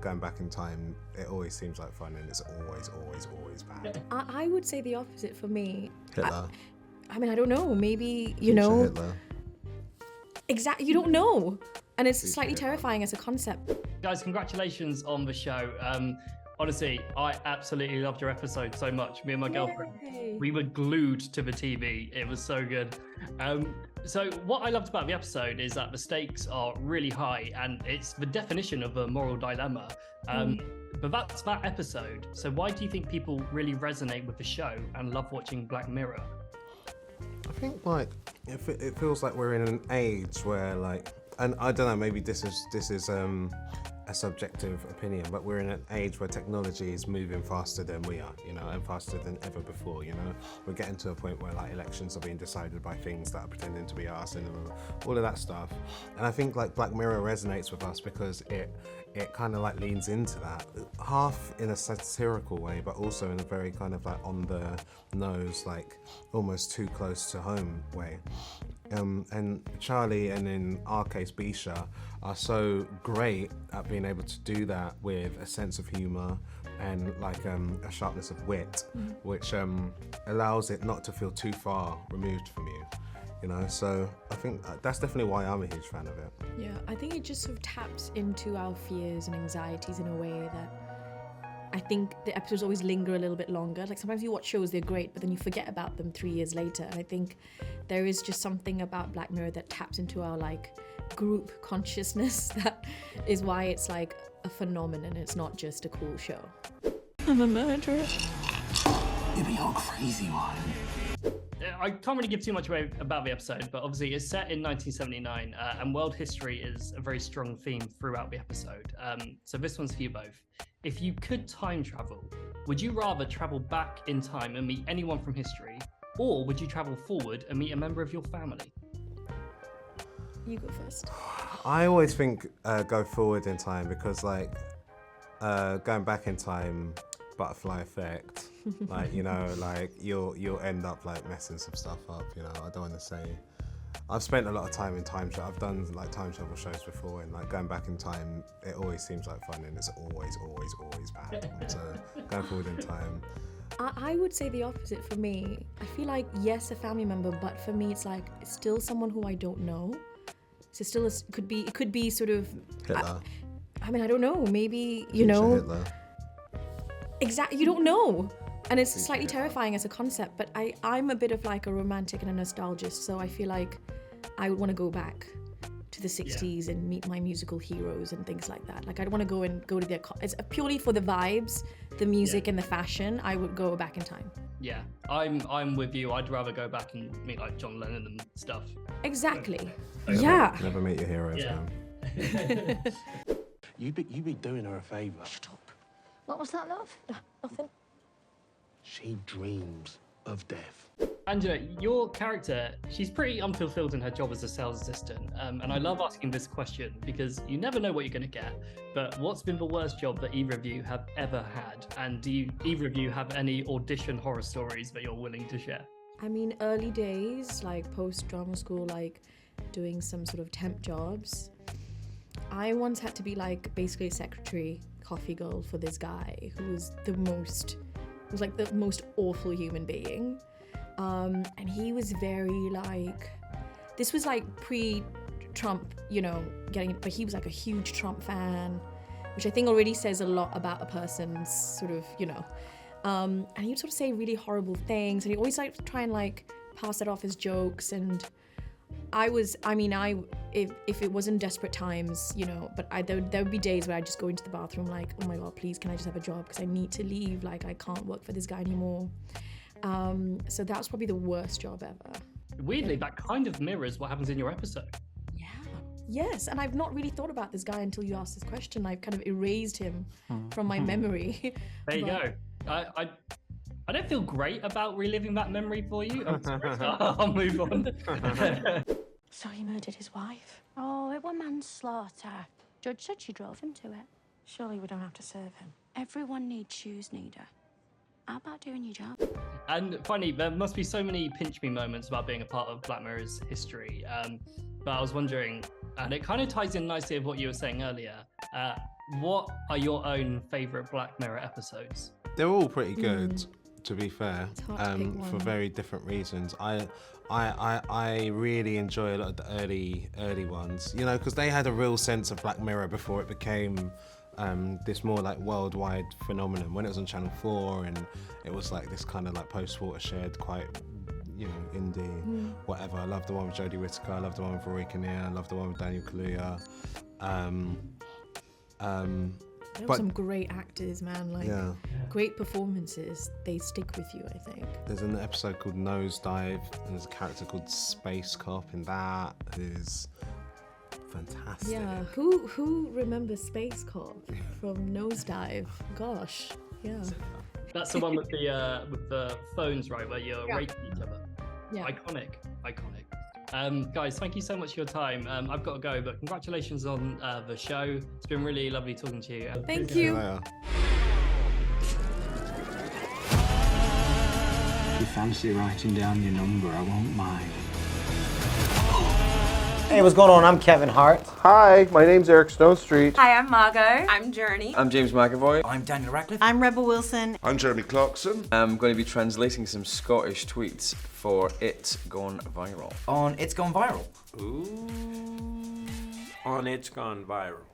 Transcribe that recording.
going back in time, it always seems like fun, and it's always bad. I would say the opposite for me. Hitler. I mean, I don't know. Maybe, you Future know. Hitler. Exactly. You don't know. And it's Future slightly Hitler. terrifying as a concept. Guys, congratulations on the show. Honestly, I absolutely loved your episode so much. Me and my girlfriend, Yay. we were glued to the TV. It was so good. So what I loved about the episode is that the stakes are really high, and it's the definition of a moral dilemma. But that's that episode. So why do you think people really resonate with the show and love watching Black Mirror? I think like it feels like we're in an age where like, and I don't know, maybe this is a subjective opinion, but we're in an age where technology is moving faster than we are, you know, and faster than ever before, you know. We're getting to a point where like elections are being decided by things that are pretending to be us and all of that stuff. And I think like Black Mirror resonates with us because it kind of like leans into that, half in a satirical way, but also in a very kind of like on the nose, like almost too close to home way. And Charlie, and in our case Bisha, are so great at being able to do that with a sense of humour and like a sharpness of wit, which allows it not to feel too far removed from you, you know. So I think that's definitely why I'm a huge fan of it. Yeah, I think it just sort of taps into our fears and anxieties in a way that I think the episodes always linger a little bit longer. Like sometimes you watch shows, they're great, but then you forget about them 3 years later. And I think there is just something about Black Mirror that taps into our like group consciousness that is why it's like a phenomenon. It's not just a cool show. I'm a murderer. You be all crazy one. I can't really give too much away about the episode, but obviously it's set in 1979, and world history is a very strong theme throughout the episode. So this one's for you both. If you could time travel, would you rather travel back in time and meet anyone from history, or would you travel forward and meet a member of your family? You go first. I always think go forward in time because like going back in time, butterfly effect, like, you know, like you'll end up like messing some stuff up, you know. I don't want to say. I've spent a lot of time in time travel. I've done like time travel shows before, and like going back in time, it always seems like fun, and it's always bad. So going forward in time. I would say the opposite for me. I feel like, yes, a family member, but for me, it's like it's still someone who I don't know. So still, it could be sort of. Hitler. I mean, I don't know. Maybe, you Future know. Hitler. Exactly, you don't know. And it's Future slightly Hitler. terrifying as a concept, but I'm a bit of like a romantic and a nostalgist, so I feel like I would want to go back to the 60s and meet my musical heroes and things like that. Like I'd want to go to their, it's purely for the vibes, the music and the fashion, I would go back in time. Yeah, I'm with you. I'd rather go back and meet like John Lennon and stuff. Exactly. Yeah. Never meet your heroes, Yeah. man. You be doing her a favour. Shut up. What was that, love? Nothing. She dreams of death. Angela, your character, she's pretty unfulfilled in her job as a sales assistant. And I love asking this question because you never know what you're going to get. But what's been the worst job that either of you have ever had? And do either of you have any audition horror stories that you're willing to share? I mean, early days, like post-drama school, like doing some sort of temp jobs. I once had to be like basically a secretary, coffee girl for this guy who was the most awful human being. And he was very like, this was like pre-Trump, you know, but he was like a huge Trump fan, which I think already says a lot about a person's sort of, you know, and he would sort of say really horrible things, and he always like try and like pass it off as jokes. And if it wasn't desperate times, you know, but there would be days where I just go into the bathroom like, oh my God, please, can I just have a job? Because I need to leave. Like, I can't work for this guy anymore. So that was probably the worst job ever. Weirdly, that kind of mirrors what happens in your episode. Yeah. Yes, and I've not really thought about this guy until you asked this question. I've kind of erased him from my memory. There you go. I don't feel great about reliving that memory for you. I'm sorry. I'll move on. So he murdered his wife? Oh, it was manslaughter. Judge said she drove him to it. Surely we don't have to serve him. Everyone needs shoes, Nida. How about doing your job? And finally, there must be so many pinch me moments about being a part of Black Mirror's history. But I was wondering, and it kind of ties in nicely with what you were saying earlier, what are your own favourite Black Mirror episodes? They're all pretty good, to be fair, It's hard to pick for one. very different reasons. I really enjoy a lot of the early ones, you know, because they had a real sense of Black Mirror before it became this more like worldwide phenomenon. When it was on Channel 4 and it was like this kind of like post-watershed, quite, you know, indie, whatever. I love the one with Jodie Whittaker. I love the one with Rory Kinnear. I love the one with Daniel Kaluuya. There were But- some great actors, man. Like Yeah. great performances. They stick with you, I think. There's an episode called Nosedive, and there's a character called Space Cop in that who's fantastic. Yeah. Who remembers Space Cop from Nosedive? Gosh. Yeah. That's the one with the phones, right, where you're rating each other. Yeah. Iconic. Guys, thank you so much for your time. I've got to go, but congratulations on the show. It's been really lovely talking to you. Thank See you you. later. If you fancy writing down your number, I won't mind. Hey, what's going on? I'm Kevin Hart. Hi, my name's Eric Stonestreet. Hi, I'm Margot. I'm Journey. I'm James McAvoy. I'm Daniel Radcliffe. I'm Rebel Wilson. I'm Jeremy Clarkson. I'm going to be translating some Scottish tweets for It's Gone Viral. On It's Gone Viral. Ooh. On It's Gone Viral.